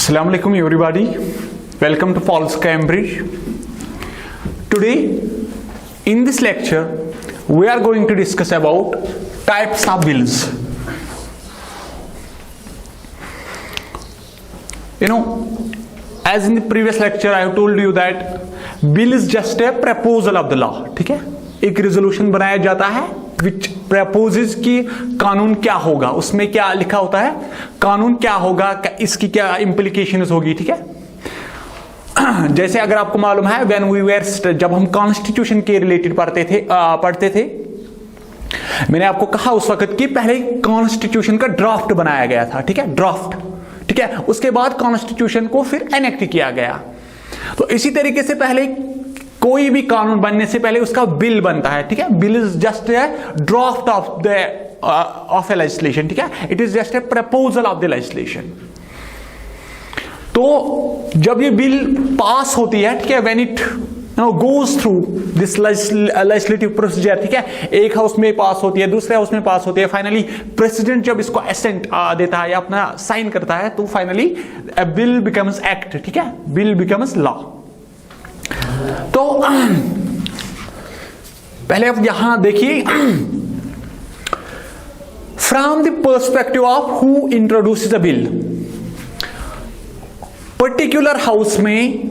Assalamu alaikum everybody. Welcome to Falls Cambridge. Today in this lecture we are going to discuss about types of bills. As in the previous lecture I have told you that bill is just a proposal of the law. ठीक है, एक resolution बनाया जाता है विच proposes कि कानून क्या होगा, उसमें क्या लिखा होता है, कानून क्या होगा, इसकी क्या इंप्लीकेशंस होगी. ठीक है, जैसे अगर आपको मालूम है व्हेन वी वर, जब हम कॉन्स्टिट्यूशन के रिलेटेड पढ़ते थे मैंने आपको कहा उस वक्त कि पहले कॉन्स्टिट्यूशन का ड्राफ्ट बनाया गया था. ठीक है, ड्राफ्ट. ठीक है, उसके बाद कॉन्स्टिट्यूशन को फिर एनेक्ट किया गया. तो इसी तरीके से पहले कोई भी कानून बनने से पहले उसका बिल बनता है. ठीक है, bill is just A draft of A legislation. ठीक है, it is just A proposal of the legislation. तो जब ये बिल पास होती है, ठीक है, when it goes through this legislative procedure, ठीक है, एक हाउस में पास होती है, दूसरे हाउस में पास होती है, फाइनली प्रेसिडेंट जब इसको असेंट देता है या अपना साइन करता है तो फाइनली ए बिल बिकम्स एक्ट. ठीक है, बिल बिकम्स लॉ. तो पहले आप यहां देखिए, from the perspective of who introduces the bill, particular house में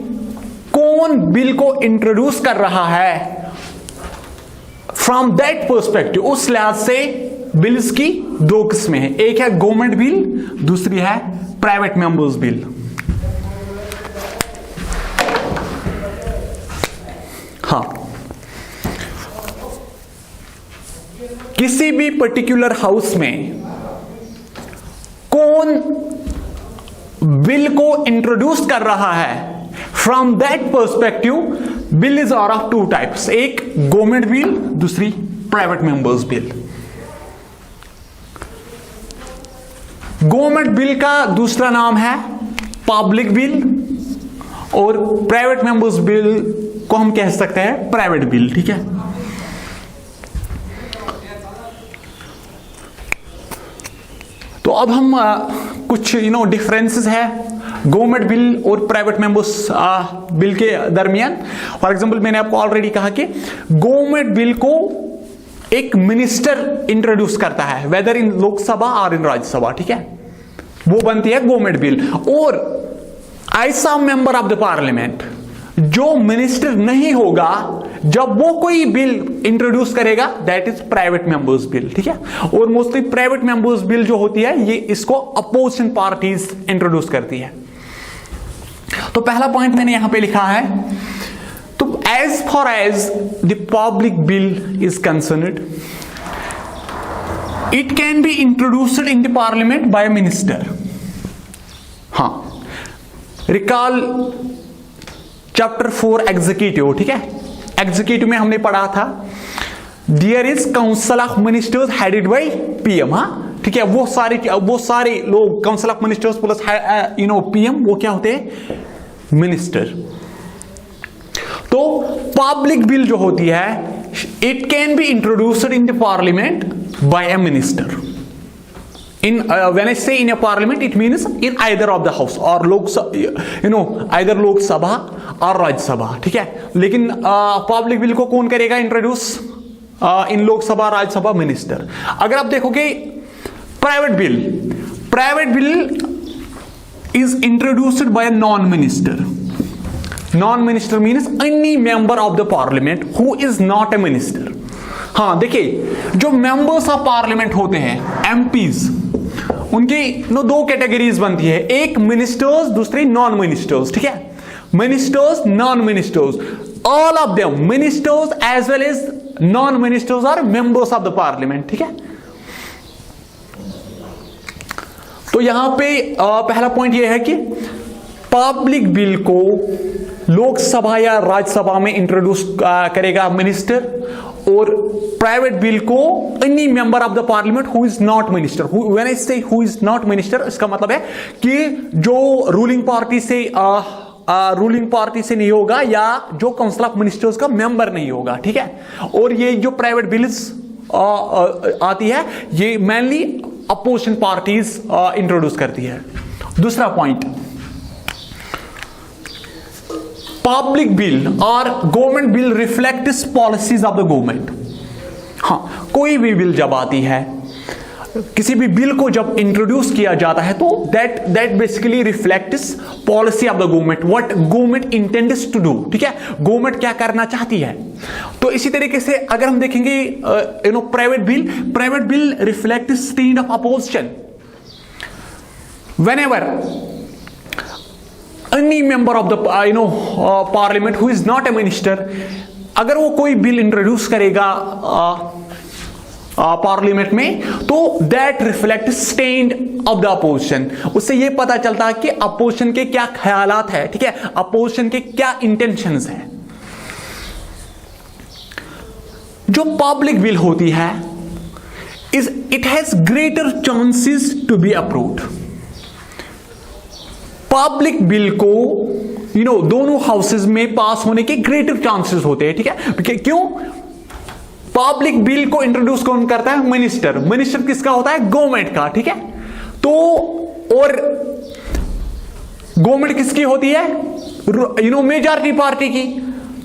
कौन बिल को इंट्रोड्यूस कर रहा है, फ्रॉम दैट पर्सपेक्टिव, उस लिहाज से बिल्स की दो किस्में हैं. एक है गवर्नमेंट बिल, दूसरी है प्राइवेट मेंबर्स बिल. हाँ, किसी भी पर्टिकुलर हाउस में कौन बिल को इंट्रोड्यूस कर रहा है, from that perspective bill is are of two types. एक गवर्नमेंट बिल, दूसरी private members bill. Government bill का दूसरा नाम है पब्लिक बिल और प्राइवेट मेंबर्स बिल को हम कह सकते हैं प्राइवेट बिल. ठीक है, तो अब हम कुछ डिफरेंसेस है गवर्नमेंट बिल और प्राइवेट मेंबर्स बिल के दरमियान. फॉर एग्जांपल मैंने आपको ऑलरेडी कहा कि गवर्नमेंट बिल को एक मिनिस्टर इंट्रोड्यूस करता है, वेदर इन लोकसभा और इन राज्यसभा. ठीक है, वो बनती है गवर्नमेंट बिल. और ऐसा मेंबर ऑफ द पार्लियामेंट जो मिनिस्टर नहीं होगा जब वो कोई बिल इंट्रोड्यूस करेगा, that is private members bill. ठीक है, और मोस्टली प्राइवेट मेंबर्स बिल जो होती है ये इसको अपोजिशन पार्टीज इंट्रोड्यूस करती है. तो पहला पॉइंट मैंने यहां पे लिखा है, तो as far as the public bill is concerned, it can be introduced in the Parliament by minister. हाँ, रिकॉल चैप्टर 4 एग्जीक्यूटिव. ठीक है, एग्जीक्यूटिव में हमने पढ़ा था there is council of ministers headed by PM. हाँ, ठीक है, वो सारे लोग council of ministers plus PM, वो क्या होते हैं, मिनिस्टर. तो पब्लिक बिल जो होती है it can be introduced in the Parliament by a minister. When I say in a parliament, it means in either of the house or either Lok Sabha or Rajya Sabha. ठीक है, लेकिन public bill को कौन करेगा introduce इन लोकसभा राज्य सभा, minister. अगर आप देखोगे private bill is introduced by a non minister. Non minister means any member of the parliament who is not a minister. हाँ, देखिए जो मेंबर्स ऑफ पार्लियामेंट होते हैं एमपीज, उनकी दो कैटेगरीज बनती है, एक मिनिस्टर्स, दूसरी नॉन मिनिस्टर्स. ठीक है, ministers, non ministers, all of them ministers as well as non ministers are members of the Parliament. ठीक है, तो यहां पे पहला पॉइंट यह है कि पब्लिक बिल को लोकसभा या राज्यसभा में इंट्रोड्यूस करेगा मिनिस्टर, और प्राइवेट बिल को any member of the parliament who is not minister. When I से हु इज नॉट मिनिस्टर, इसका मतलब है कि जो रूलिंग पार्टी से नहीं होगा या जो काउंसिल ऑफ मिनिस्टर्स का मेंबर नहीं होगा. ठीक है, और ये जो प्राइवेट बिल्स आती है ये मेनली अपोजिशन पार्टीज इंट्रोड्यूस करती है. दूसरा पॉइंट, पब्लिक बिल और government bill reflects policies of the government. हाँ, कोई भी बिल जब आती है, किसी भी बिल को जब इंट्रोड्यूस किया जाता है, तो that basically reflects policy of the government, what government intends to do. ठीक है, गवर्नमेंट क्या करना चाहती है। तो इसी तरीके से अगर हम देखेंगे private bill reflects stand of opposition. Whenever any member of the parliament who is not a minister, अगर वो कोई बिल इंट्रोड्यूस करेगा पार्लियामेंट में, तो that reflect stand of the opposition. उससे ये पता चलता है कि अपोजिशन के क्या ख्यालात है। ठीक है, अपोजिशन के क्या इंटेंशंस है। जो पब्लिक बिल होती है it has greater chances to be approved. Public bill को दोनों हाउसेज में पास होने के ग्रेटर चांसेस होते हैं। ठीक है, क्यों? पब्लिक बिल को इंट्रोड्यूस कौन करता है? मिनिस्टर। मिनिस्टर किसका होता है? गवर्नमेंट का। ठीक है, तो और गवर्नमेंट किसकी होती है? मेजॉरिटी पार्टी की।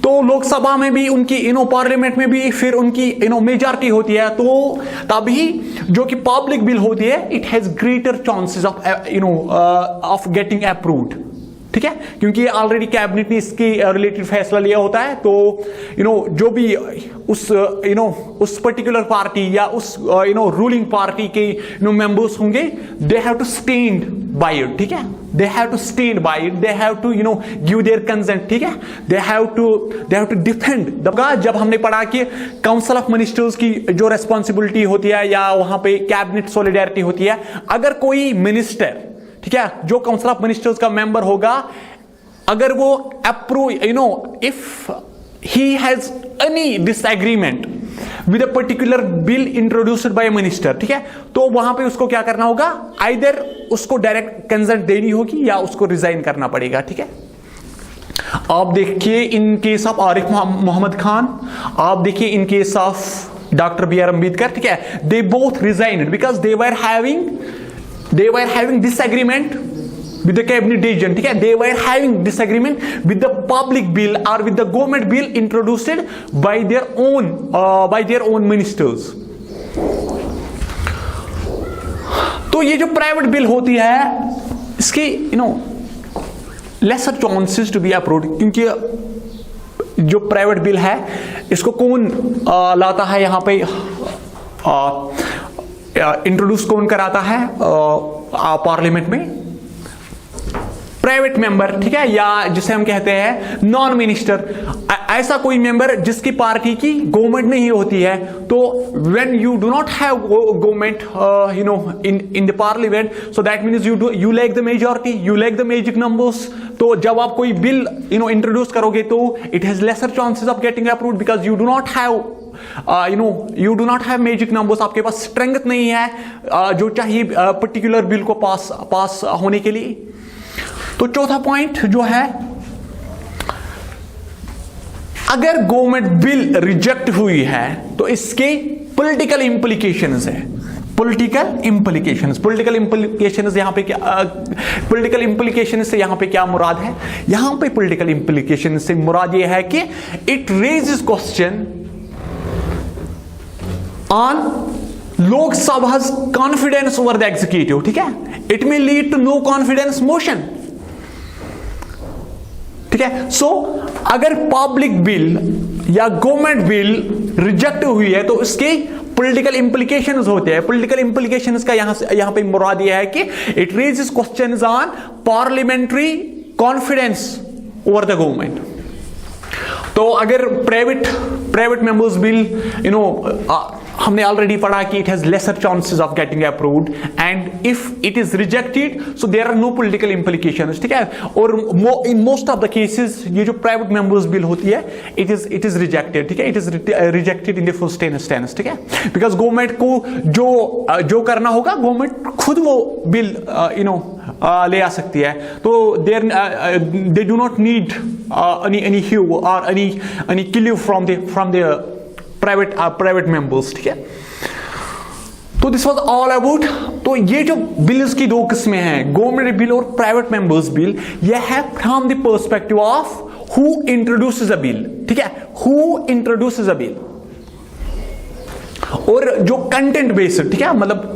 तो लोकसभा में भी उनकी पार्लियामेंट में भी फिर उनकी मेजॉरिटी होती है। तो तभी जो कि पब्लिक बिल होती है it has greater chances of getting approved. ठीक है, क्योंकि ऑलरेडी कैबिनेट ने इसके रिलेटेड फैसला लिया होता है। तो जो भी उस पर्टिकुलर पार्टी या उस रूलिंग पार्टी के मेंबर्स होंगे, they have to stand by it. ठीक है, they have to stand by it, they have to give their consent. ठीक है, दे हैव टू डिफेंड। जब हमने पढ़ा कि काउंसिल ऑफ मिनिस्टर्स की जो रेस्पॉन्सिबिलिटी होती है या वहां पे कैबिनेट सॉलिडारिटी होती है, अगर कोई मिनिस्टर, ठीक है, जो काउंसिल ऑफ मिनिस्टर्स का मेंबर होगा, अगर वो approve if he has any disagreement with a particular bill introduced by minister, ठीक है, तो वहां पे उसको क्या करना होगा? आइदर उसको डायरेक्ट कंसेंट देनी होगी या उसको रिजाइन करना पड़ेगा। ठीक है, आप देखिए in case of Arif Mohammad Khan, आप देखिए in case of doctor B R Ambedkar. ठीक है, they both resigned because they were having disagreement with the cabinet decision. ठीक है, they were having disagreement with the public bill or with the government bill introduced by their own ministers. तो ये जो private bill होती है इसकी lesser chances to be approved, क्योंकि जो प्राइवेट बिल है इसको कौन लाता है यहां पे, इंट्रोड्यूस कौन कराता है पार्लियामेंट में? Private member. ठीक है, या जिसे हम कहते हैं नॉन मिनिस्टर, ऐसा कोई मेंबर जिसकी पार्टी की गवर्नमेंट नहीं होती है। तो when you do not have government in the parliament, so that means you lack the majority, you lack the magic numbers. तो जब आप कोई बिल इंट्रोड्यूस करोगे तो it has lesser chances of getting approved because you do not have you do not have magic numbers. आपके पास strength नहीं है जो चाहिए पर्टिकुलर बिल को पास होने के लिए। तो चौथा पॉइंट जो है, अगर गवर्नमेंट बिल रिजेक्ट हुई है तो इसके पॉलिटिकल इंप्लीकेशंस है। पॉलिटिकल इंप्लीकेशंस यहां पे क्या, पॉलिटिकल इंप्लीकेशंस से यहां पे क्या मुराद है? यहां पे पॉलिटिकल इंप्लीकेशंस से मुराद यह है कि it raises question on Lok Sabha's confidence over the executive. ठीक है, it may lead to no confidence motion. ठीक है, सो अगर पब्लिक बिल या गवर्नमेंट बिल रिजेक्ट हुई है तो इसके पॉलिटिकल इंप्लीकेशंस होते हैं। पॉलिटिकल इंप्लीकेशंस का यहां पे मुराद यह है कि it raises questions on parliamentary confidence over the government. तो अगर प्राइवेट मेंबर्स बिल हमने ऑलरेडी पढ़ा कि it has lesser chances of getting approved and if it is rejected so there are no political implications. ठीक है, और in most of the cases ये जो प्राइवेट मेंबर्स बिल होती है इट इज रिजेक्टेड। ठीक है, it is rejected in the full stance. ठीक है, बिकॉज गवर्नमेंट को जो करना होगा गवर्नमेंट खुद वो बिल ले आ सकती है। तो they do not need any hue or any kill from the private members. ठीक है, तो दिस वाज ऑल अबाउट। तो ये जो बिल्स की दो किस्में हैं, गवर्नमेंट बिल और प्राइवेट मेंबर्स बिल, ये है from the perspective of who introduces a bill, ठीक है, हु इंट्रोड्यूसेस अ बिल। और जो कंटेंट बेस्ड, ठीक है, मतलब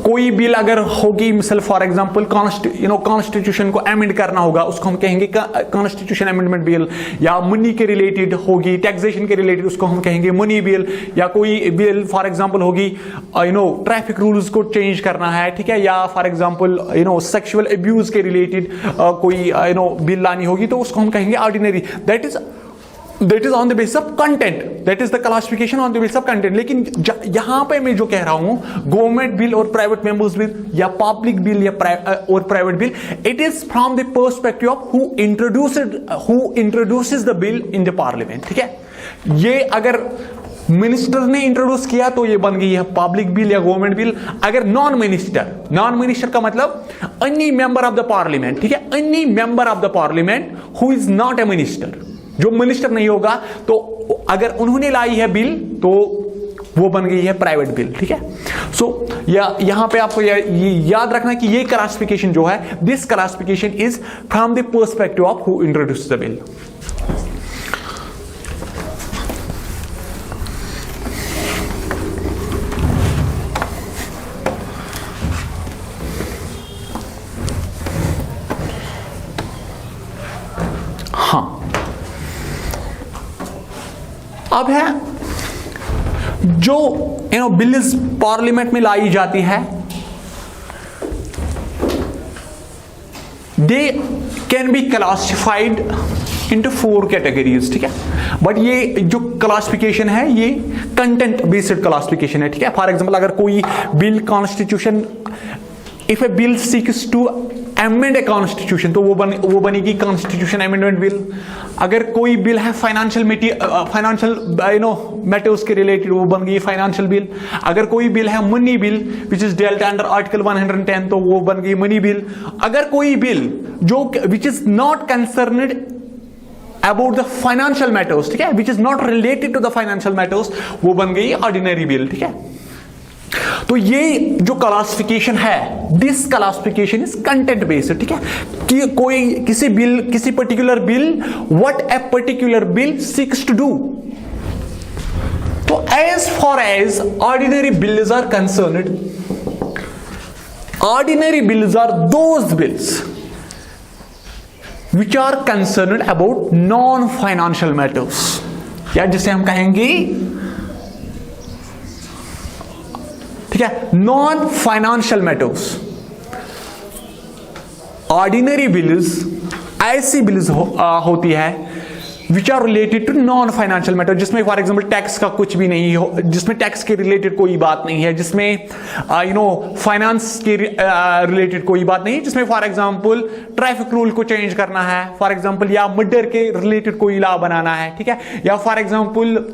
कोई बिल अगर होगी, मिसल फॉर एग्जांपल कॉन्स्टिट्यूशन को अमेंड करना होगा, उसको हम कहेंगे कॉन्स्टिट्यूशन अमेंडमेंट बिल, या मनी के रिलेटेड होगी, टैक्सेशन के रिलेटेड, उसको हम कहेंगे मनी बिल, या कोई बिल फॉर एग्जांपल होगी ट्रैफिक रूल्स को चेंज करना है, ठीक है, या फॉर एग्जांपल सेक्सुअल अब्यूज के रिलेटेड कोई बिल लानी होगी, तो उसको हम कहेंगे ordinary. That is on the basis of content, that is the classification on the basis of content. लेकिन यहां पे मैं जो कह रहा हूं, गवर्नमेंट बिल और प्राइवेट मेंबर्स बिल, या पब्लिक बिल या और private bill, it is from the perspective of who introduces the bill in the Parliament, ठीक है। ये अगर मिनिस्टर ने इंट्रोड्यूस किया तो ये बन गई है पब्लिक बिल या गवर्नमेंट बिल। अगर नॉन मिनिस्टर का मतलब any member of the Parliament, ठीक है, any member of the parliament who is not a minister, जो मिनिस्टर नहीं होगा, तो अगर उन्होंने लाई है बिल तो वो बन गई है प्राइवेट बिल, ठीक है। सो यहां पे आपको याद रखना कि ये क्लासिफिकेशन जो है, this classification is from the perspective of who introduce the bill. हाँ, अब है जो बिल्स पार्लियामेंट में लाई जाती है, they can be classified into 4 categories, ठीक है। बट ये जो क्लासिफिकेशन है ये कंटेंट बेस्ड क्लासिफिकेशन है, ठीक है। फॉर एग्जांपल अगर कोई bill constitution, if a bill seeks to amend a constitution, तो वो बनेगी कॉन्स्टिट्यूशन अमेंडमेंट बिल। अगर कोई बिल है फाइनेंशियल मैटर्स के रिलेटेड, वो बन गई फाइनेंशियल बिल। अगर कोई बिल है money bill which is dealt under article 110, तो वो बन गई मनी बिल। अगर कोई बिल जो which is not concerned about the financial matters, ठीक है, which is not related to the financial matters, वो बन गई ऑर्डिनरी बिल, ठीक है। तो ये जो क्लासिफिकेशन है, this classification is content based, ठीक है, कि कोई किसी particular bill, what a particular bill seeks to do. तो as far as ordinary bills are concerned, ordinary bills are those bills which are concerned about non financial matters, या जिसे हम कहेंगे, ठीक है, non financial matters. Ordinary bills ऐसी bills होती है which are related to non financial matter, जिसमें फॉर एग्जांपल टैक्स का कुछ भी नहीं हो, जिसमें टैक्स के रिलेटेड कोई बात नहीं है, जिसमें फाइनेंस के रिलेटेड कोई बात नहीं है, जिसमें फॉर एग्जांपल ट्रैफिक रूल को चेंज करना है, फॉर एग्जांपल, या मर्डर के रिलेटेड कोई लॉ बनाना है, ठीक है, या फॉर एग्जांपल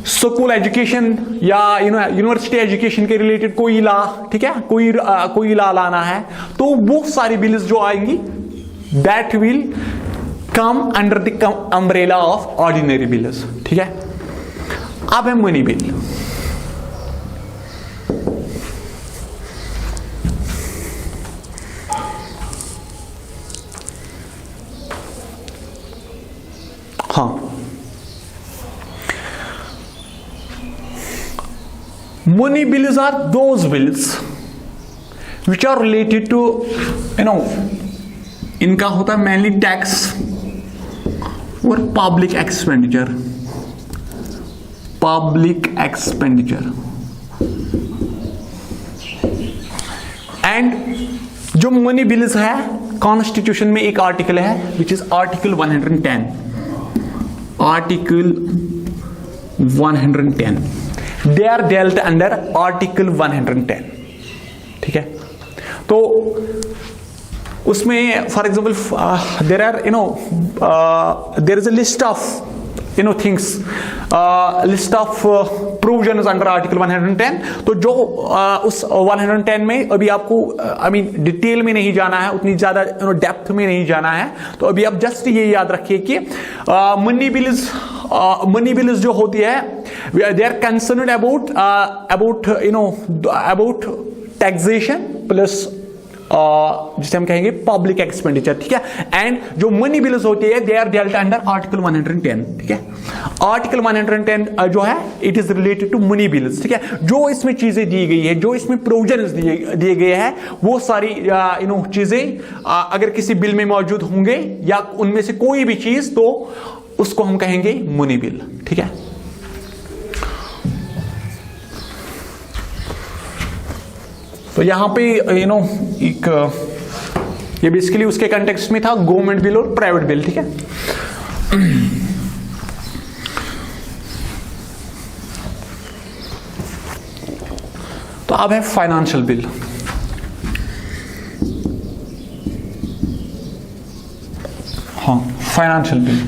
स्कूल एजुकेशन या यूनिवर्सिटी एजुकेशन के रिलेटेड कोई लॉ, ठीक है, कोई लॉ लाना है, तो वो सारी बिल्स जो आएंगी that will come under the umbrella of ordinary bills, ठीक है। अब है मनी बिल। हाँ, money bills are those bills which are related to इनका होता है mainly tax और public expenditure and जो money bills है, कॉन्स्टिट्यूशन में एक आर्टिकल है which is article 110, they are dealt under article 110, ठीक है। तो उसमें for example there is a list of things, list of provisions under article 110। तो जो उस 110 में अभी आपको डिटेल में नहीं जाना है, उतनी ज्यादा डेप्थ में नहीं जाना है, तो अभी आप जस्ट ये याद रखिए कि मनी बिल्स जो होती है, they are concerned about taxation plus जिसे हम कहेंगे पब्लिक एक्सपेंडिचर, ठीक है। एंड जो मनी बिल्स होती है they are dealt under article 110, ठीक है। आर्टिकल 110 जो है it is related to money bills, ठीक है। जो इसमें चीजें दी गई है, जो इसमें प्रोविजंस दिए गए हैं, वो सारी चीजें अगर किसी बिल में मौजूद होंगे या उनमें से कोई भी चीज, तो उसको हम कहेंगे मनी बिल, ठीक है। तो यहां पे एक ये बेसिकली उसके कंटेक्स्ट में था, गवर्नमेंट बिल और प्राइवेट बिल, ठीक है। तो अब है फाइनेंशियल बिल। हाँ, फाइनेंशियल बिल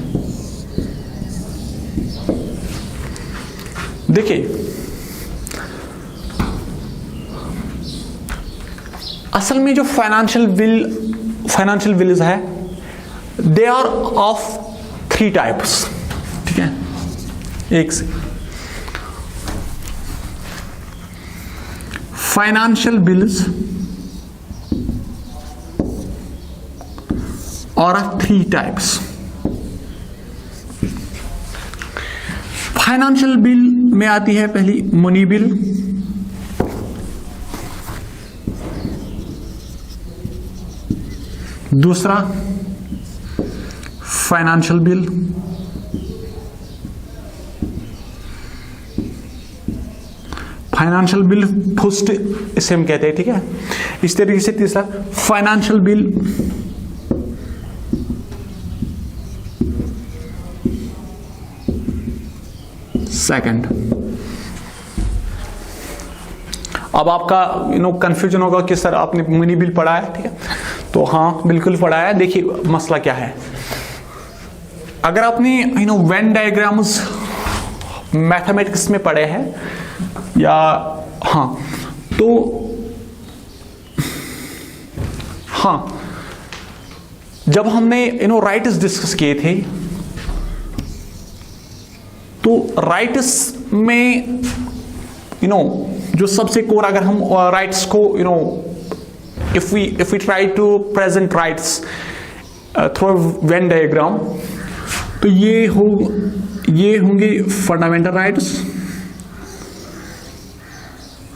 देखिए, असल में जो फाइनेंशियल बिल्स है दे आर ऑफ 3 टाइप्स, ठीक है। एक से फाइनेंशियल बिल्स और 3 टाइप्स। फाइनेंशियल बिल में आती है पहली मनी बिल, दूसरा financial bill, financial bill first इसे हम कहते हैं, ठीक है। इस तरीके से तीसरा फाइनेंशियल बिल, सेकंड। अब आपका कंफ्यूजन होगा कि सर आपने मनी बिल पढ़ा है, ठीक है। तो हाँ बिल्कुल पढ़ा है। देखिए मसला क्या है, अगर आपने वेन डायग्राम्स मैथमेटिक्स में पढ़े हैं या हाँ, तो हाँ जब हमने राइट्स डिस्कस किए थे, तो राइट्स में जो सबसे कोर, अगर हम राइट्स को if we try to present rights through Venn diagram, तो ये होंगे फंडामेंटल राइट्स,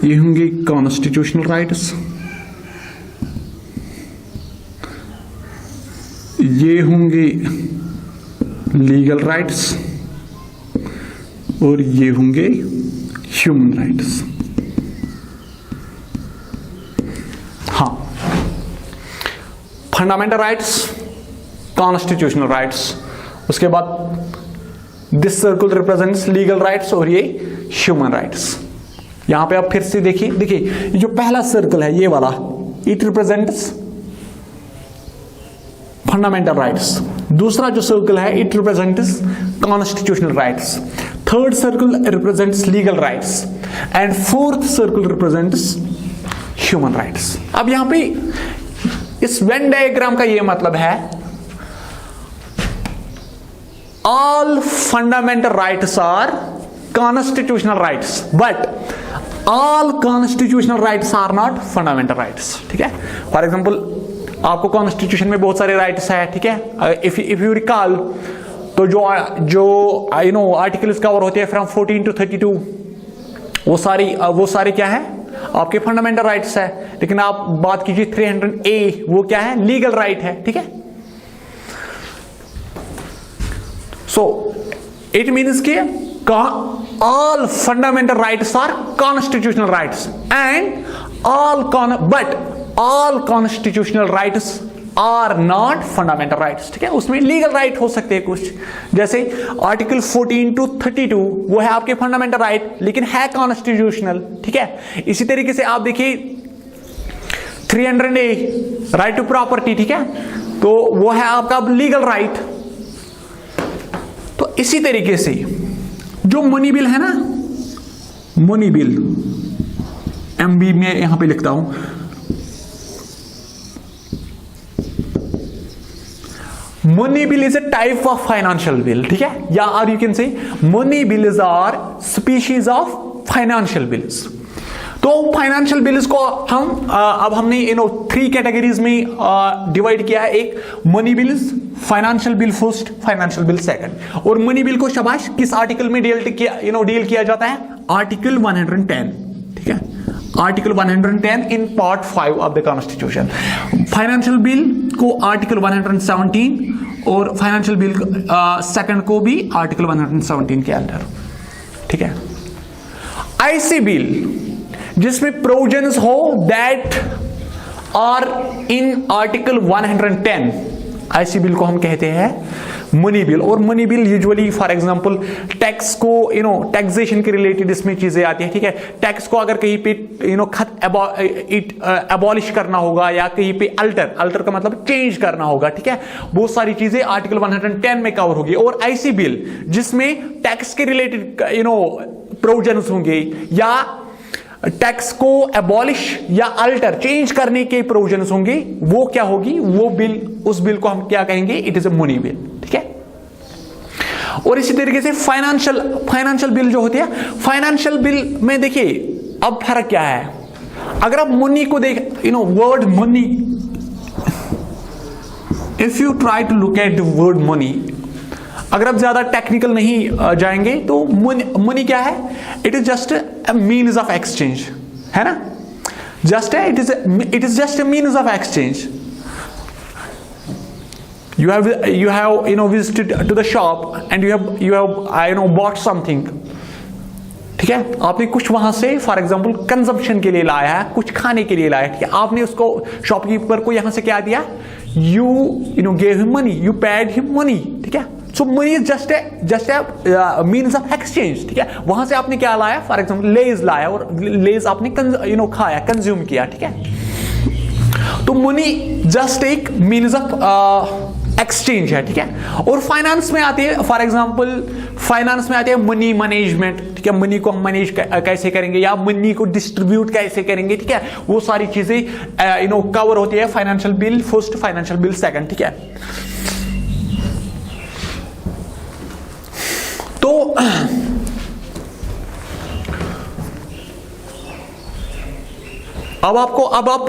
ये होंगे कॉन्स्टिट्यूशनल राइट्स, ये होंगे लीगल राइट्स और ये होंगे ह्यूमन राइट्स। हाँ, फंडामेंटल राइट्स, कॉन्स्टिट्यूशनल राइट्स, उसके बाद this circle represents legal rights और ये ह्यूमन राइट्स। यहां पे आप फिर से देखिए ये जो पहला सर्कल है ये वाला, इट रिप्रेजेंट्स फंडामेंटल राइट्स। दूसरा जो सर्कल है it represents constitutional rights. Third circle represents legal rights and fourth circle represents human rights. अब यहां पे इस वेन डायग्राम का ये मतलब है all fundamental rights are constitutional rights but all constitutional rights are not fundamental rights, ठीक है। फॉर एग्जांपल आपको कॉन्स्टिट्यूशन में बहुत सारे राइट्स है, ठीक है। इफ यू रिकॉल, तो जो आर्टिकल्स कवर होते हैं फ्रॉम 14 to 32, वो सारे क्या है आपके फंडामेंटल राइट्स है। लेकिन आप बात कीजिए 300A, वो क्या है लीगल राइट है, ठीक है। सो इट मीन्स कि all fundamental rights are constitutional rights and all constitutional rights are not fundamental rights, ठीक है। उसमें लीगल राइट हो सकते हैं कुछ, जैसे आर्टिकल 14 to 32 वो है आपके फंडामेंटल राइट लेकिन है कॉन्स्टिट्यूशनल, ठीक है। इसी तरीके से आप देखिए 300A राइट टू प्रॉपर्टी, ठीक है, तो वो है आपका लीगल राइट। तो इसी तरीके से जो मनी बिल है ना, मनी बिल MB में यहां पे लिखता हूं, money bill is a type of financial bill, ठीक है, या और you can say money bills are species of financial bills. तो फाइनेंशियल बिल्स को हम अब हमने 3 कैटेगरीज में डिवाइड किया है। एक money bills, financial bill first, financial bill second. और मनी बिल को शाबाश किस आर्टिकल में डील किया जाता है? आर्टिकल 110, ठीक है, article 110 in part 5 of the constitution. Financial bill को आर्टिकल 117 और फाइनेंशियल बिल सेकंड को भी आर्टिकल 117 के अंदर, ठीक है। आईसी बिल जिसमें प्रोविजंस हो दैट आर इन आर्टिकल 110, आईसी बिल को हम कहते हैं मनी बिल। और money bill usually for example tax को टैक्सेशन के रिलेटेड इसमें चीजें आती है, ठीक है। टैक्स को अगर कहीं पे अबॉलिश करना होगा या कहीं पे अल्टर का मतलब चेंज करना होगा, ठीक है, बहुत सारी चीजें आर्टिकल 110 में कवर होगी। और आईसी बिल जिसमें टैक्स के रिलेटेड प्रोविजंस होंगे या टैक्स को एबॉलिश या अल्टर चेंज करने के प्रोविजंस होंगे, वो क्या होगी? वो बिल, उस बिल को हम क्या कहेंगे? It is a money bill, ठीक है। और इसी तरीके से फाइनेंशियल बिल जो होती है, फाइनेंशियल बिल में देखिए अब फर्क क्या है। अगर आप मनी को देख, word money, if you try to look at the word money, अगर आप ज्यादा टेक्निकल नहीं जाएंगे तो मनी क्या है? It is just a means of exchange, है ना, it is just a means of exchange. you have visited to the shop and you have bought something, ठीक है, आपने कुछ वहां से फॉर एग्जांपल कंजम्पशन के लिए लाया है, कुछ खाने के लिए लाया है, ठीक है, आपने उसको शॉपकीपर को यहां से क्या दिया? you gave him money, you paid him money, ठीक है। So money is just a means of exchange, ठीक है। वहां से आपने क्या लाया? फॉर एग्जांपल लेज लाया और लेज आपने खाया, कंज्यूम किया, ठीक है। तो मनी जस्ट एक मीन्स ऑफ एक्सचेंज है, ठीक है। और फाइनेंस में आती है, फॉर एग्जांपल फाइनेंस में आती है मनी मैनेजमेंट, ठीक है, मनी को हम मैनेज कैसे करेंगे या मनी को डिस्ट्रीब्यूट कैसे करेंगे, ठीक है, वो सारी चीजें कवर होती है financial bill first, financial bill second, ठीक है। तो अब आप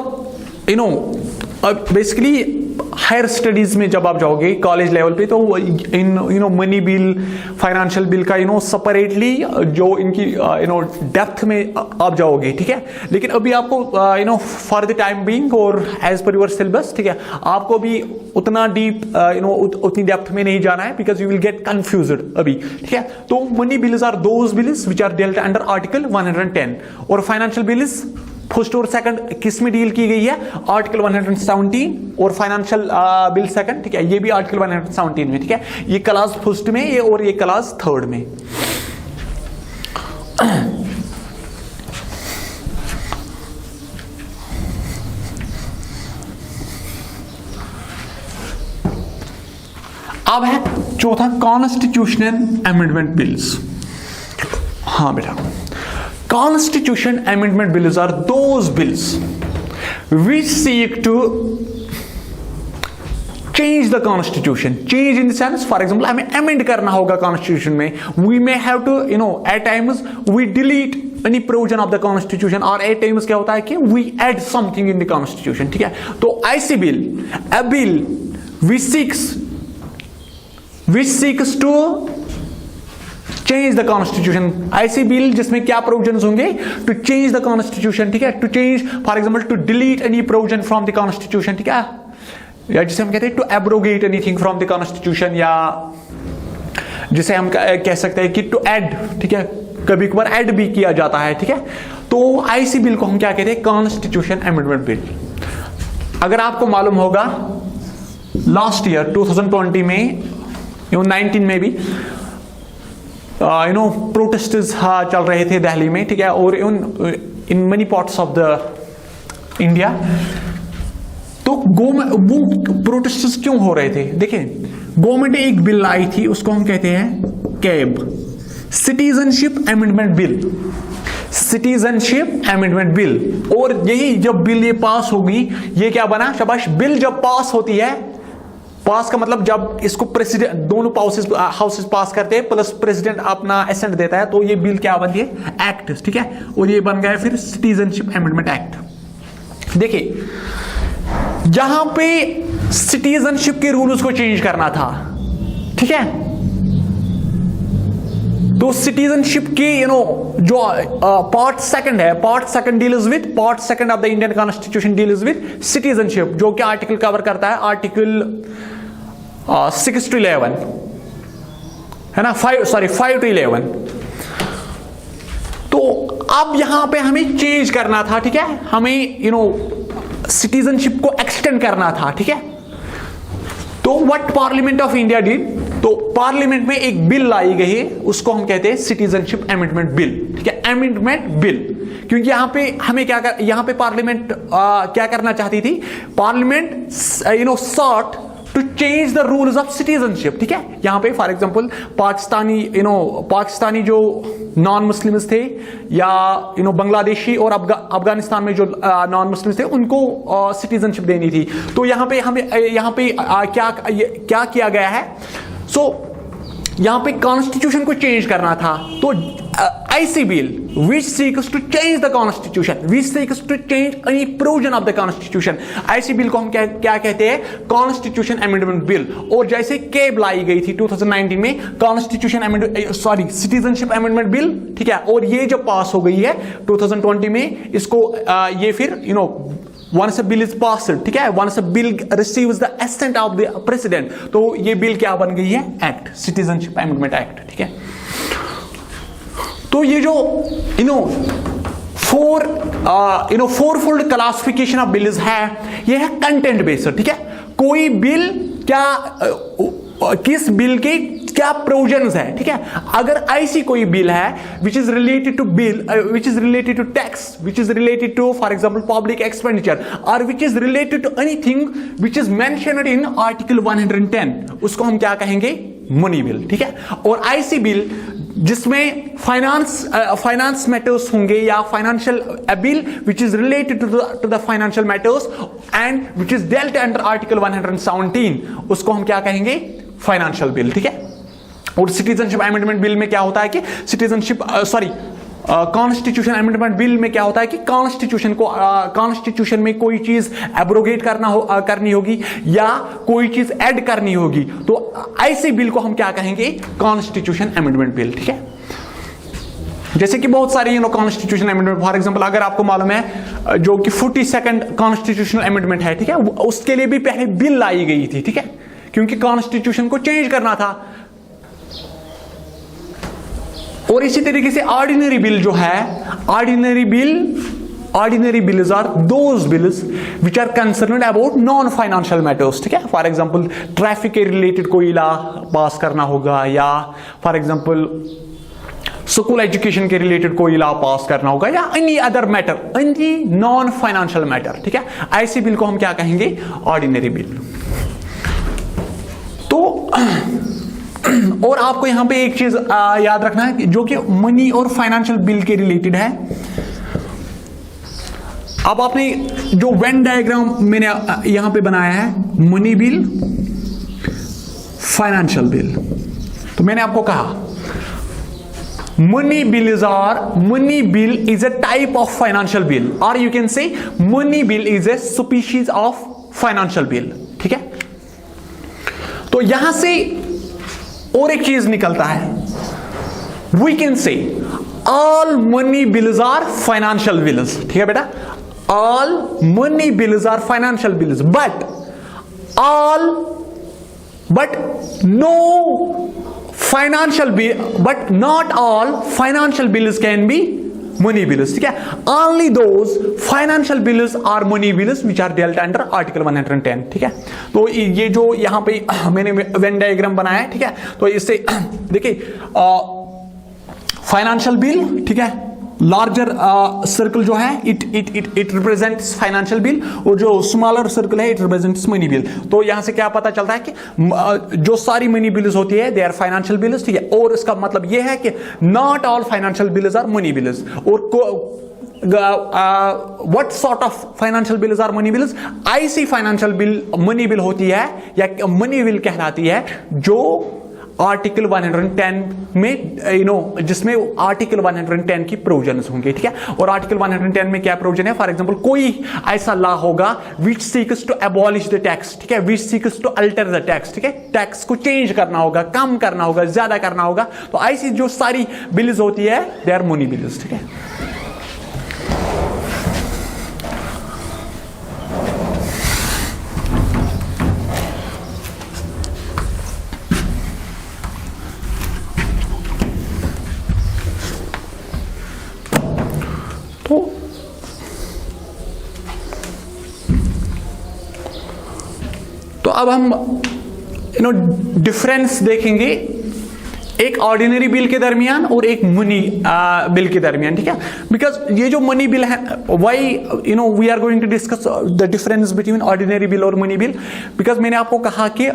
बेसिकली हायर स्टडीज में जब आप जाओगे कॉलेज लेवल पे, तो मनी बिल, फाइनेंशियल बिल का सेपरेटली जो इनकी डेप्थ में आप जाओगे, ठीक है। लेकिन अभी आपको फॉर द टाइम बीइंग और एज पर योर सिलेबस, ठीक है, आपको भी उतना डीप उतनी डेप्थ में नहीं जाना है, because you will get confused अभी, ठीक है। तो money bills are those bills which are dealt under article 110 और फाइनेंशियल बिल्स फर्स्ट और सेकंड किस में डील की गई है? आर्टिकल 117 और फाइनेंशियल बिल सेकंड, ठीक है, ये भी आर्टिकल 117 में, ठीक है। ये क्लास फर्स्ट में ये और ये क्लास थर्ड में। अब है चौथा कॉन्स्टिट्यूशनल अमेंडमेंट बिल्स। हाँ बेटा, Constitution amendment bills are those bills which seek to change the constitution. Change in the sense, for example, हमें amend करना होगा constitution में. We may have to, at times we delete any provision of the constitution, or at times क्या होता है कि we add something in the constitution, ठीक है. तो IC bill, a bill which seeks to change the constitution, ऐसी bill जिसमें क्या प्रोविजंस होंगे? टू चेंज द कॉन्स्टिट्यूशन, ठीक है, to change for example to delete any provision from the constitution, ठीक है, या जिसे हम कहते हैं to abrogate anything from the constitution, या जिसे हम कह सकते हैं कि टू ऐड, ठीक है, कभी कभार ऐड भी किया जाता है, ठीक है। तो ऐसी बिल को हम क्या कहते हैं? Constitution amendment bill. अगर आपको मालूम होगा लास्ट ईयर 2020 में 19 में भी प्रोटेस्ट्स चल रहे थे दिल्ली में, ठीक है, और in many parts of the India. तो वो प्रोटेस्ट्स क्यों हो रहे थे? देखिए, गवर्नमेंट ने एक बिल लाई थी, उसको हम कहते हैं cab, citizenship amendment bill, citizenship amendment bill. और यही जब बिल ये पास होगी, ये क्या बना? शाबाश, बिल जब पास होती है पास का मतलब जब इसको प्रेसिडेंट दोनों हाउसेस पास करते हैं प्लस प्रेसिडेंट अपना एसेंट देता है तो ये बिल क्या बन गया, एक्ट, ठीक है। और ये बन गया फिर सिटीजनशिप अमेंडमेंट एक्ट। देखिए यहां पे सिटीजनशिप के रूल्स को चेंज करना था, ठीक है। तो सिटीजनशिप की जो पार्ट सेकंड है, part second deals with, part second of the Indian constitution deals with citizenship, जो कि आर्टिकल कवर करता है आर्टिकल 6 to 11 है ना, 5 to 11। तो अब यहां पे हमें चेंज करना था, ठीक है, हमें सिटीजनशिप को एक्सटेंड करना था, ठीक है। तो what parliament of India did, तो पार्लियामेंट में एक बिल लाई गई है, उसको हम कहते हैं सिटीजनशिप अमेंडमेंट बिल, ठीक है, अमेंडमेंट बिल। क्योंकि यहां पे हमें यहां पे पार्लियामेंट क्या करना चाहती थी, parliament sought to change the rules of citizenship, ठीक है। यहां पे फॉर एग्जांपल पाकिस्तानी जो नॉन मुस्लिम्स थे या बांग्लादेशी और अफगानिस्तान में जो नॉन मुस्लिम्स थे उनको सिटीजनशिप देनी थी। तो यहां पे क्या किया गया है, यहां पे कॉन्स्टिट्यूशन को चेंज करना था। तो ऐसी bill which seeks to change the constitution, which seeks to change any provision of the constitution, ऐसी बिल को हम क्या कहते हैं, कॉन्स्टिट्यूशन अमेंडमेंट बिल। और जैसे केब लाई गई थी 2019 में सिटीजनशिप अमेंडमेंट बिल, ठीक है, और ये जब पास हो गई है 2020 में, इसको ये फिर once a bill is passed, ठीक है, once a bill receives the assent of the president, तो ये बिल क्या बन गई है, एक्ट, सिटीजनशिप अमेंडमेंट एक्ट, ठीक है। तो ये जो फोरफोल्ड क्लासिफिकेशन ऑफ बिल्स है, ये है कंटेंट बेस्ड, ठीक है। कोई बिल किस बिल के क्या प्रोविजंस है, ठीक है। अगर ऐसी कोई बिल है which is related to tax, which is related to for example public expenditure, और which is related to anything which is mentioned in article 110, उसको हम क्या कहेंगे, मनी बिल, ठीक है। और ऐसी बिल जिसमें फाइनेंस मैटर्स होंगे या financial bill which is related to the financial matters and which is dealt under article 117, उसको हम क्या कहेंगे, फाइनेंशियल बिल, ठीक है। और सिटीजनशिप अमेंडमेंट बिल में क्या होता है कि कॉन्स्टिट्यूशन अमेंडमेंट बिल में क्या होता है कि कॉन्स्टिट्यूशन में कोई चीज एब्रोगेट करनी होगी या कोई चीज ऐड करनी होगी, तो ऐसे बिल को हम क्या कहेंगे, कॉन्स्टिट्यूशन अमेंडमेंट बिल, ठीक है। जैसे कि बहुत सारे कॉन्स्टिट्यूशन अमेंडमेंट, फॉर एग्जांपल अगर आपको मालूम है जो कि 42nd कॉन्स्टिट्यूशनल अमेंडमेंट है, ठीक है, उसके लिए भी पहले बिल लाई गई थी, ठीक है, क्योंकि कॉन्स्टिट्यूशन को चेंज करना था। और इसी तरीके से ऑर्डिनरी बिल जो है, ordinary bills are those bills which are concerned about non financial matters, ठीक है। फॉर एग्जांपल ट्रैफिक के रिलेटेड कोई लॉ पास करना होगा, या फॉर एग्जांपल स्कूल एजुकेशन के रिलेटेड कोई लॉ पास करना होगा, या any other matter, any non financial matter, ठीक है। ऐसी बिल को हम क्या कहेंगे, ऑर्डिनरी बिल। तो और आपको यहां पे एक चीज याद रखना है जो कि मनी और फाइनेंशियल बिल के रिलेटेड है। अब आपने जो वेन डायग्राम मैंने यहां पे बनाया है, मनी बिल, फाइनेंशियल बिल, तो मैंने आपको कहा money bill is a type of financial bill, और you can say money bill is a species of financial bill, ठीक है। तो यहां से और एक चीज निकलता है, we can say all money bills are financial bills, ठीक है बेटा, all money bills are financial bills, but not all financial bills can be money bills, ठीक है। Only those financial bills are money bills which are dealt under article 110, ठीक है। तो ये जो यहां पे मैंने वेन डायग्राम बनाया है, ठीक है, तो इससे देखिए फाइनेंशियल बिल, ठीक है, लार्जर सर्कल जो है इट रिप्रेजेंट्स फाइनेंशियल बिल, और जो स्मॉलर सर्कल है इट रिप्रेजेंट्स मनी बिल। तो यहां से क्या पता चलता है कि जो सारी मनी बिल्स होती है दे आर फाइनेंशियल बिल्स, ठीक है। और इसका मतलब यह है कि not all financial bills are money bills, और what sort of financial bills are money bills? ऐसी फाइनेंशियल बिल मनी बिल होती है या मनी बिल कहलाती है जो आर्टिकल 110 में जिसमें आर्टिकल 110 की प्रोविजंस होंगे, ठीक है। और आर्टिकल 110 में क्या प्रोविजन है? फॉर एग्जांपल कोई ऐसा लॉ होगा which seeks to abolish the tax, ठीक है, which seeks to alter the tax, ठीक है, टैक्स को चेंज करना होगा, कम करना होगा, ज्यादा करना होगा। तो ऐसी जो सारी बिल्स होती है दे आर मनी बिल्स, ठीक है। तो अब हम डिफरेंस देखेंगे एक ऑर्डिनरी बिल के दरमियान और एक मनी बिल के दरमियान, ठीक है। बिकॉज ये जो मनी बिल है, why we are going to discuss the difference between ordinary bill और मनी बिल, बिकॉज मैंने आपको कहा कि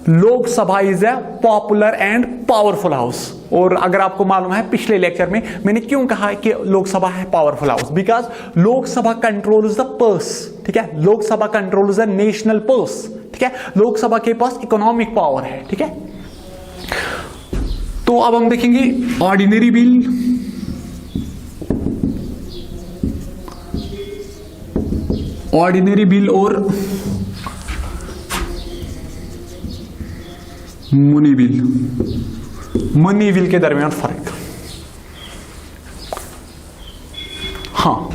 Lok Sabha is a popular and powerful house. और अगर आपको मालूम है पिछले लेक्चर में मैंने क्यों कहा कि लोकसभा है powerful house, because Lok Sabha controls the purse, ठीक है, Lok Sabha controls the national purse, ठीक है, लोकसभा के पास इकोनॉमिक पावर है, ठीक है। तो अब हम देखेंगे ऑर्डिनरी बिल, ऑर्डिनरी बिल और मनी बिल, मनी बिल के दरमियान फर्क। हाँ,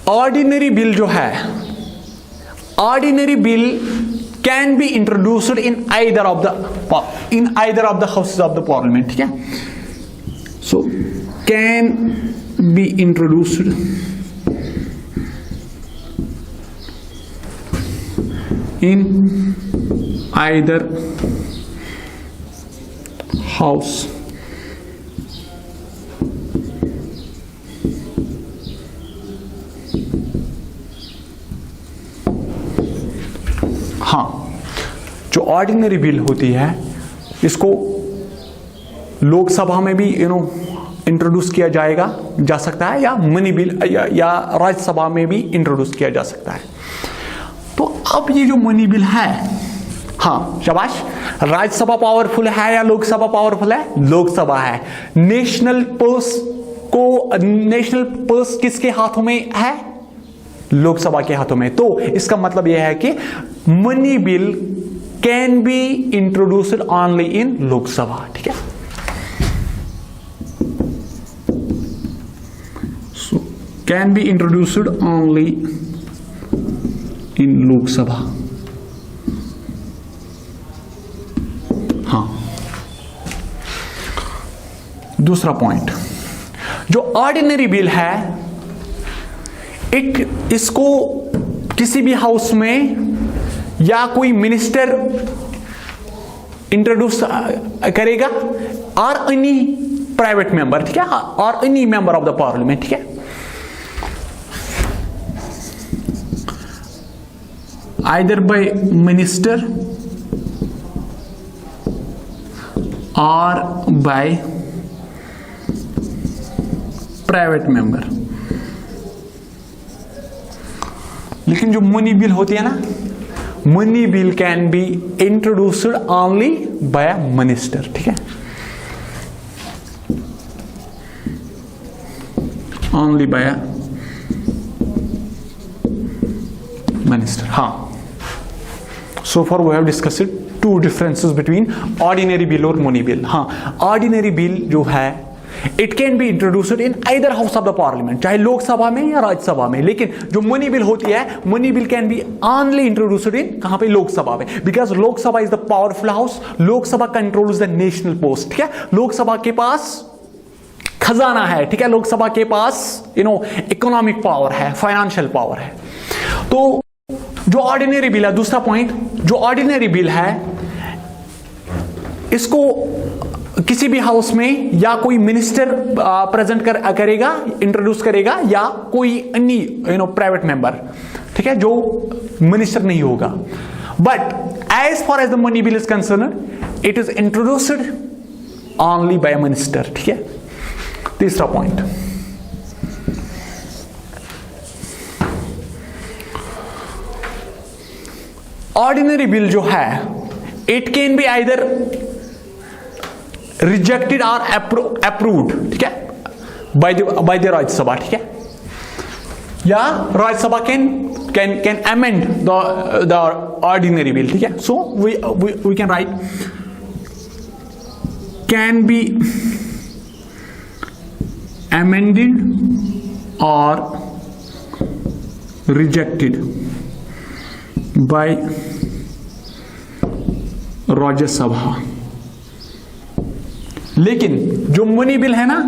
ऑर्डिनरी बिल जो है, ordinary bill can be introduced in either of the houses of the Parliament, ठीक है। So can be introduced in either house हाँ, जो ऑर्डिनरी बिल होती है इसको लोकसभा में भी इंट्रोड्यूस किया जा सकता है, या मनी बिल या राज्यसभा में भी इंट्रोड्यूस किया जा सकता है। तो अब ये जो मनी बिल है, हाँ शाबाश, राज्यसभा पावरफुल है या लोकसभा पावरफुल है? लोकसभा है। नेशनल पर्स किसके हाथों में है? लोकसभा के हाथों में। तो इसका मतलब यह है कि money bill can be introduced only in Lok Sabha, ठीक है। So can be introduced only in Lok Sabha. हाँ, दूसरा पॉइंट, जो ऑर्डिनरी बिल है इसको किसी भी हाउस में या कोई मिनिस्टर इंट्रोड्यूस करेगा और एनी प्राइवेट मेंबर, ठीक है, और any member of the Parliament, ठीक है। either by minister or by private member। लेकिन जो मनी बिल होती है ना, money bill can be introduced only bye a minister, ठीक है, ओनली बाय अ मिनिस्टर। हाँ, so far we have discussed two differences between ordinary bill और money bill। हाँ, ordinary bill जो है it can be introduced in either house of the parliament, चाहे लोकसभा में या राज्यसभा में। लेकिन जो मनी बिल होती है, money bill can B only introduced in कहां पे? लोकसभा में, because Lok Sabha is the powerful house. Lok Sabha controls the national post, ठीक है। लोकसभा के पास खजाना है, ठीक है, लोकसभा के पास इकोनॉमिक पावर है, फाइनेंशियल पावर है। तो जो ऑर्डिनरी बिल है, दूसरा पॉइंट, जो ऑर्डिनरी बिल है इसको किसी भी हाउस में या कोई मिनिस्टर प्रेजेंट करेगा, इंट्रोड्यूस करेगा, या कोई अन्य प्राइवेट मेंबर, ठीक है, जो मिनिस्टर नहीं होगा। But as far as the money bill is concern, it is introduced only by minister, ठीक है। तीसरा पॉइंट, ऑर्डिनरी बिल जो है it can be either rejected और अप्रूव्ड, ठीक है, बाय द राज्यसभा, ठीक है, या Rajya Sabha can amend the ordinary bill, ठीक है. So we can write can be amended or rejected by Rajya Sabha. लेकिन जो मनी बिल है ना,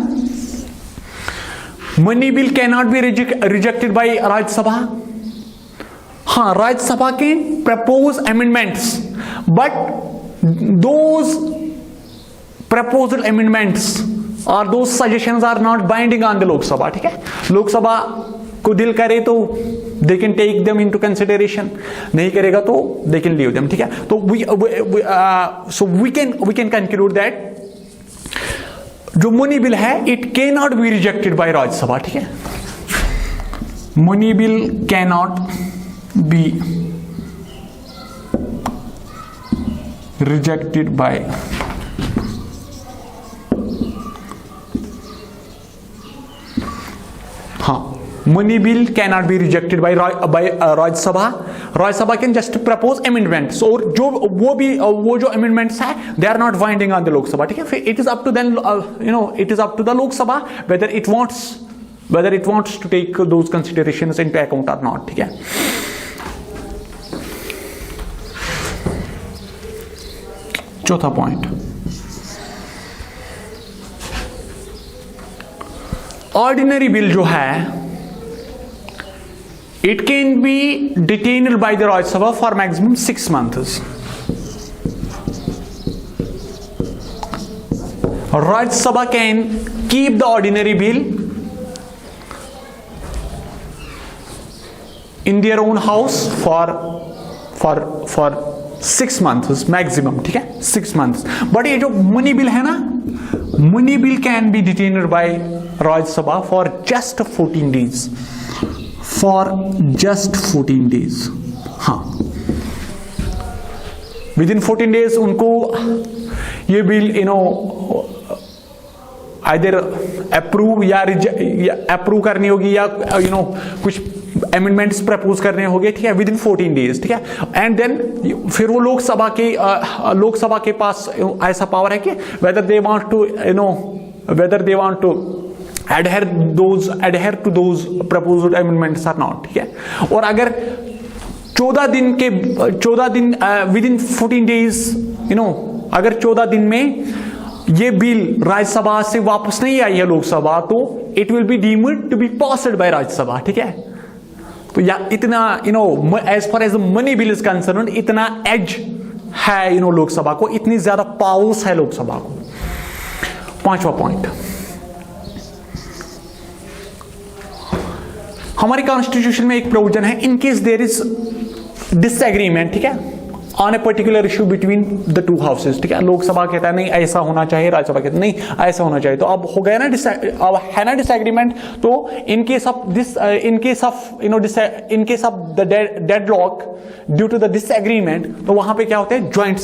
money bill can not be rejected by Rajya Sabha. हाँ, राज्यसभा के propose amendments, but those proposal amendments और दो suggestions are not binding on the Lok Sabha, ठीक है. लोकसभा को दिल करे तो they can take them into consideration, नहीं करेगा तो दे कैन लीव देम, ठीक है. तो वी कैन कंक्लूड दैट जो मनी बिल है it can not be rejected by Rajya Sabha, ठीक है. Money bill can not be rejected by money bill cannot be rejected by Rajya Sabha. Rajya Sabha can just propose amendments, और जो वो जो अमेंडमेंट्स है they are not binding on the Lok Sabha, ठीक है. फिर it is up to then, it is up to the Lok Sabha whether it wants to take those considerations into account or not, ठीक है. चौथा पॉइंट, ऑर्डिनरी बिल जो है it can be detained by the Rajya Sabha for maximum 6 months. Rajya Sabha can keep the ordinary bill in their own house for 6 months maximum, ठीक है, 6 months. But ये जो money bill है ना, money bill can be detained by Rajya Sabha for just 14 days. For just 14 days. हाँ, within 14 days उनको ये bill either approve या अप्रूव करनी होगी, या कुछ अमेंडमेंट्स प्रपोज करने होंगे, ठीक है, विद इन 14 days, ठीक है. एंड देन फिर वो लोकसभा के पास ऐसा पावर है कि whether they want to adhere to those proposed amendments or not, ठीक है. और अगर 14 दिन विद इन 14 days, अगर 14 दिन में ये बिल राज्यसभा से वापस नहीं आई है लोकसभा, तो it will be deemed to be passed by Rajya Sabha, ठीक है. तो या इतना as far as money bill is concern, इतना एज है लोकसभा को, इतनी ज्यादा पावर्स है लोकसभा को. पांचवा पॉइंट, हमारी कॉन्स्टिट्यूशन में एक प्रोविजन है, in case there is disagreement, ठीक है, on a particular issue between the two houses, ठीक है. लोकसभा कहता है नहीं ऐसा होना चाहिए, राज्यसभा कहता है नहीं ऐसा होना चाहिए. तो अब हो गया ना, अब है ना डिसएग्रीमेंट. तो in case of the deadlock due to the disagreement, तो वहां पे क्या होता है, joint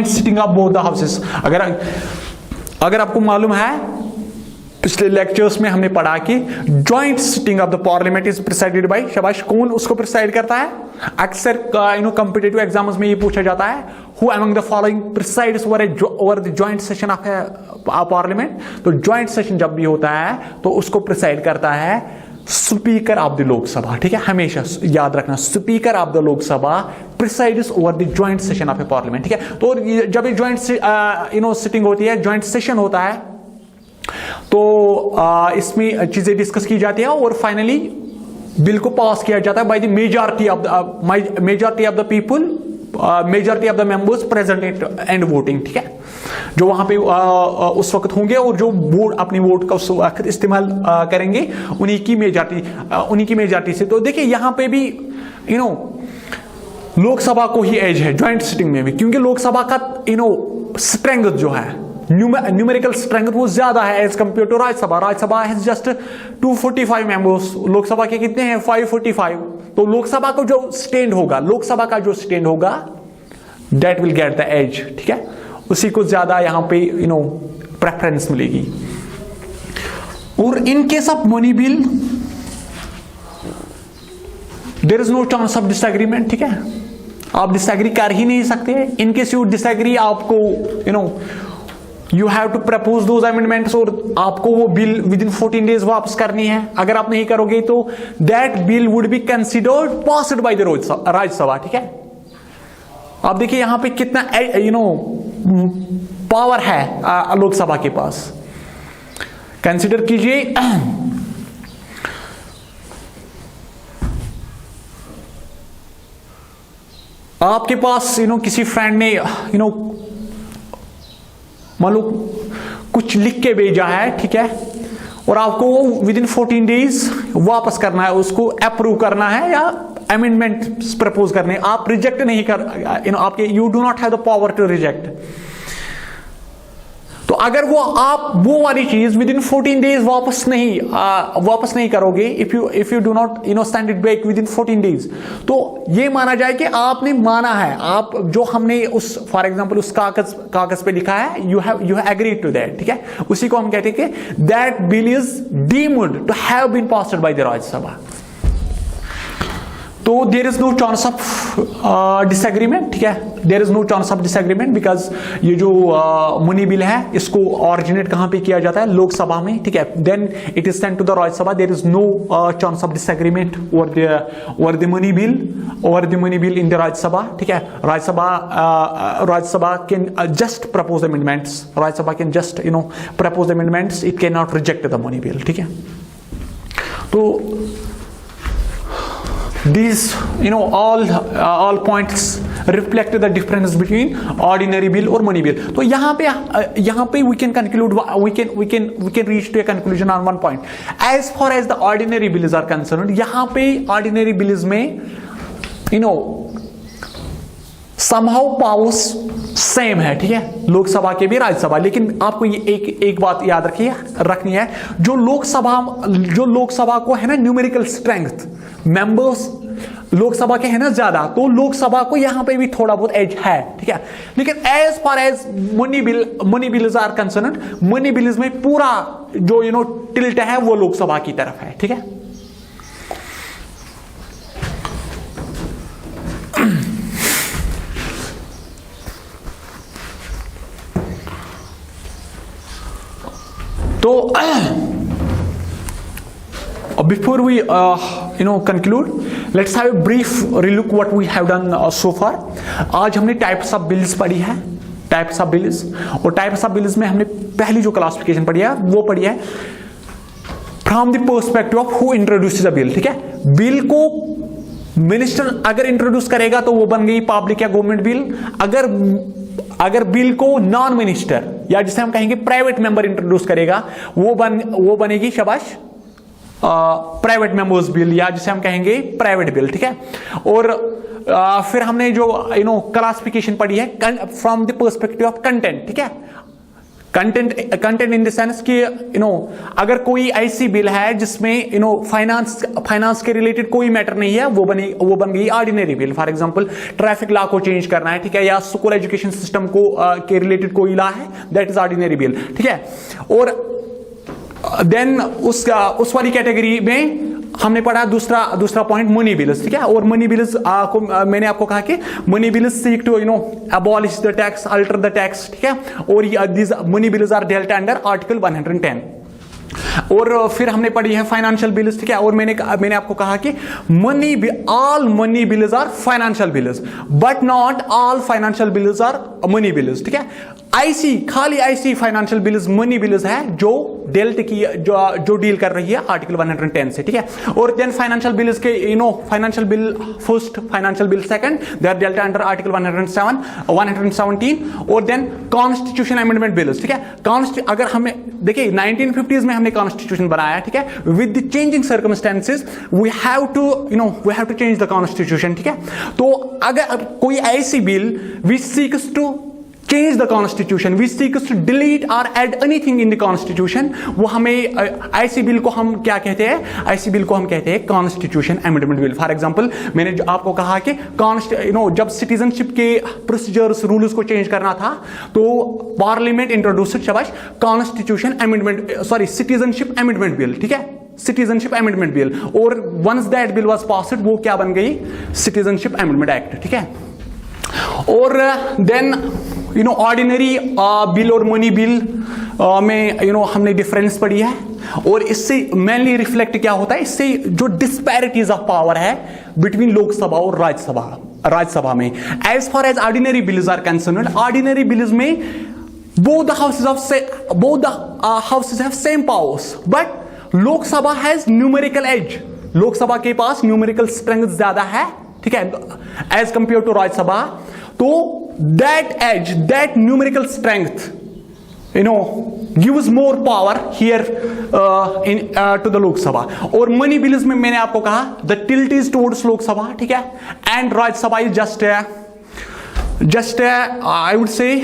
sitting of both the houses. अगर आपको मालूम है, पिछले लेक्चर्स में हमने पढ़ा कि joint sitting of the parliament is presided bye, शाबाश, कौन उसको प्रिसाइड करता है. अक्सर कॉम्पिटिटिव एग्जाम्स में ये पूछा जाता है, who among the following presides over the joint session of parliament. तो ज्वाइंट सेशन जब भी होता है तो उसको प्रिसाइड करता है स्पीकर ऑफ द लोकसभा, ठीक है. हमेशा याद रखना, speaker of the Lok Sabha presides over the joint session of A parliament, ठीक है. तो जब ये ज्वाइंट सिटिंग होती है, ज्वाइंट सेशन होता है, तो इसमें चीजें डिस्कस की जाती है और फाइनली बिल को पास किया जाता है by the majority of the people, majority of the members present and voting, ठीक है, जो वहां पे उस वक्त होंगे और जो वोट अपनी वोट का उस वक्त इस्तेमाल करेंगे, उन्हीं की मेजॉरिटी से. तो देखिए यहां पे भी लोकसभा को ही एज है ज्वाइंट सिटिंग में भी, क्योंकि लोकसभा का स्ट्रेंथ जो है, न्यूमेरिकल स्ट्रेंथ वो ज्यादा है as compare to Rajya Sabha. Rajya Sabha है जस्ट 245 मेंबर्स, लोकसभा के कितने हैं 545। तो लोकसभा को जो स्टैंड होगा, लोकसभा का जो स्टैंड होगा that will get the edge, ठीक है, उसी को ज्यादा यहां पे प्रेफरेंस मिलेगी। और in case of money bill there is no chance of disagreement, ठीक है, आप डिसएग्री कर ही नहीं सकते। इन केस यू डिसएग्री, आपको you have to propose those amendments, और आपको वो बिल विद इन 14 डेज वापस करनी है। अगर आप नहीं करोगे तो that bill would be considered passed by the Rajya Sabha, ठीक है। आप देखिए यहां पे कितना पावर है लोकसभा के पास। कंसिडर कीजिए आपके पास किसी फ्रेंड ने मान लो कुछ लिख के भेजा है, ठीक है, और आपको विद इन 14 डेज वापस करना है, उसको अप्रूव करना है या अमेंडमेंट प्रपोज करने। आप रिजेक्ट नहीं कर, आपके you do not have the power to reject. तो अगर वो वाली चीज विद इन 14 डेज वापस नहीं करोगे, if you do not send it back with in 14 days, तो ये माना जाए कि आपने माना है, आप जो हमने उस फॉर एग्जांपल उस कागज पे लिखा है, you have agreed to that, ठीक है, उसी को हम कहते हैं कि that bill is deemed to have been passed by the Rajya Sabha. तो there is no chance of disagreement, ठीक है, there is no chance of disagreement because ये जो मनी बिल है इसको ऑरिजिनेट कहां पे किया जाता है, लोकसभा में, ठीक है, then it is sent to the Rajya Sabha. There is no chance of disagreement over the money bill in the Rajya Sabha, ठीक है। Rajya Sabha can just propose amendments, Rajya Sabha can just propose amendments, it can not reject the money bill, ठीक है। तो these all points reflect the difference between ordinary bill और money bill। तो यहाँ पे we can conclude, we can reach to a conclusion on one point as far as the ordinary bills are concerned। यहाँ पे ordinary bills में somehow powers same है, ठीक है, लोकसभा के भी राज्यसभा। लेकिन आपको ये एक बात याद रखनी है, जो लोकसभा को है ना न्यूमेरिकल स्ट्रेंथ, मेंबर्स लोकसभा के है ना ज्यादा, तो लोकसभा को यहां पे भी थोड़ा बहुत एज है, ठीक है। लेकिन as far as money bills are concerned, money bills में पूरा जो टिल्ट है वो लोकसभा की तरफ है, ठीक है। तो before we conclude, let's have a brief relook what we have done so far। आज हमने टाइप्स ऑफ बिल्स पढ़ी है, टाइप्स ऑफ बिल्स, और टाइप्स ऑफ बिल्स में हमने पहली जो क्लासिफिकेशन पढ़ी है वो पढ़ी है from the perspective of who introduce the bill, ठीक है। बिल को मिनिस्टर अगर इंट्रोड्यूस करेगा तो वो बन गई पब्लिक या गवर्नमेंट बिल। अगर बिल को नॉन मिनिस्टर या जिसे हम कहेंगे प्राइवेट मेंबर इंट्रोड्यूस करेगा वो बनेगी शाबाश प्राइवेट मेंबर्स बिल, या जिसे हम कहेंगे प्राइवेट बिल, ठीक है। और फिर हमने जो क्लासिफिकेशन पढ़ी है from the perspective of content, ठीक है। कंटेंट इन द सेंस कि अगर कोई ऐसी बिल है जिसमें फाइनेंस के रिलेटेड कोई मैटर नहीं है, वो बन गई ordinary bill. For example traffic law को चेंज करना है, ठीक है, या स्कूल एजुकेशन सिस्टम को के रिलेटेड कोई लॉ है, दैट इज ऑर्डिनरी बिल, ठीक है। और देन उस वाली कैटेगरी में हमने पढ़ा दूसरा पॉइंट मनी बिल्स, ठीक है। और मनी बिल्स को मैंने आपको कहा कि money bills seek to abolish the tax, alter the tax, ठीक है। और this money bills are dealt under article 110। और फिर हमने पढ़ी है फाइनेंशियल बिल्स, ठीक है। और मैंने आपको कहा कि all money bills are financial bills but not all financial bills are money bills, ठीक है। खाली ऐसी फाइनेंशियल बिल्स मनी बिल्स है जो डेल्ट की जो डील कर रही है आर्टिकल 110 से, ठीक है। और देन फाइनेंशियल बिल के financial bill first, financial bill second, they are dealt under article 107, 117। और देन कॉन्स्टिट्यूशन अमेंडमेंट बिल्स, ठीक है। अगर हमें देखिए 1950s में हमने कॉन्स्टिट्यूशन बनाया, ठीक है। With the changing circumstances we have to change the constitution, ठीक है। तो अगर कोई ऐसी bill which seeks to change the constitution, we seek to delete or add anything in the constitution, वो हमें ऐसी बिल को हम क्या कहते हैं, ऐसी बिल को हम कहते हैं constitution amendment bill. For example मैंने जो आपको कहा कि जब सिटीजनशिप के प्रोसीजर्स रूल्स को चेंज करना था तो पार्लियामेंट इंट्रोड्यूस्ड शाबाश constitution amendment, sorry citizenship amendment bill, ठीक है, सिटीजनशिप अमेंडमेंट बिल। और once that bill was passed वो क्या बन गई, सिटीजनशिप अमेंडमेंट एक्ट, ठीक है। और देन ऑर्डिनरी बिल और मनी बिल में हमने डिफरेंस पढ़ी है। और इससे मेनली रिफ्लेक्ट क्या होता है, इससे जो डिस्पैरिटीज ऑफ पावर है बिटवीन लोकसभा और राज्यसभा में। As far as ordinary bills are concerned, ordinary bills में both the houses have same powers, but Lok Sabha has numerical edge, Lok Sabha के पास न्यूमेरिकल स्ट्रेंथ ज्यादा है, ठीक है, एज कंपेयर टू राज्यसभा। तो that edge, that numerical strength gives more power here to the Lok Sabha. और money bills में मैंने आपको कहा the tilt is towards Lok Sabha, ठीक है, and Rajya Sabha is just I would say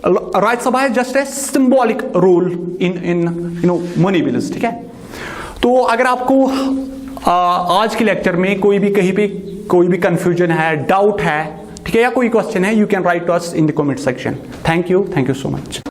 Rajya Sabha है just a symbolic role in money bills, ठीक है। तो अगर आपको आज के लेक्चर में कोई भी कहीं पे कोई भी कंफ्यूजन है, डाउट है, ठीक है, या कोई क्वेश्चन है, you can write to us in the comment section. Thank you so much.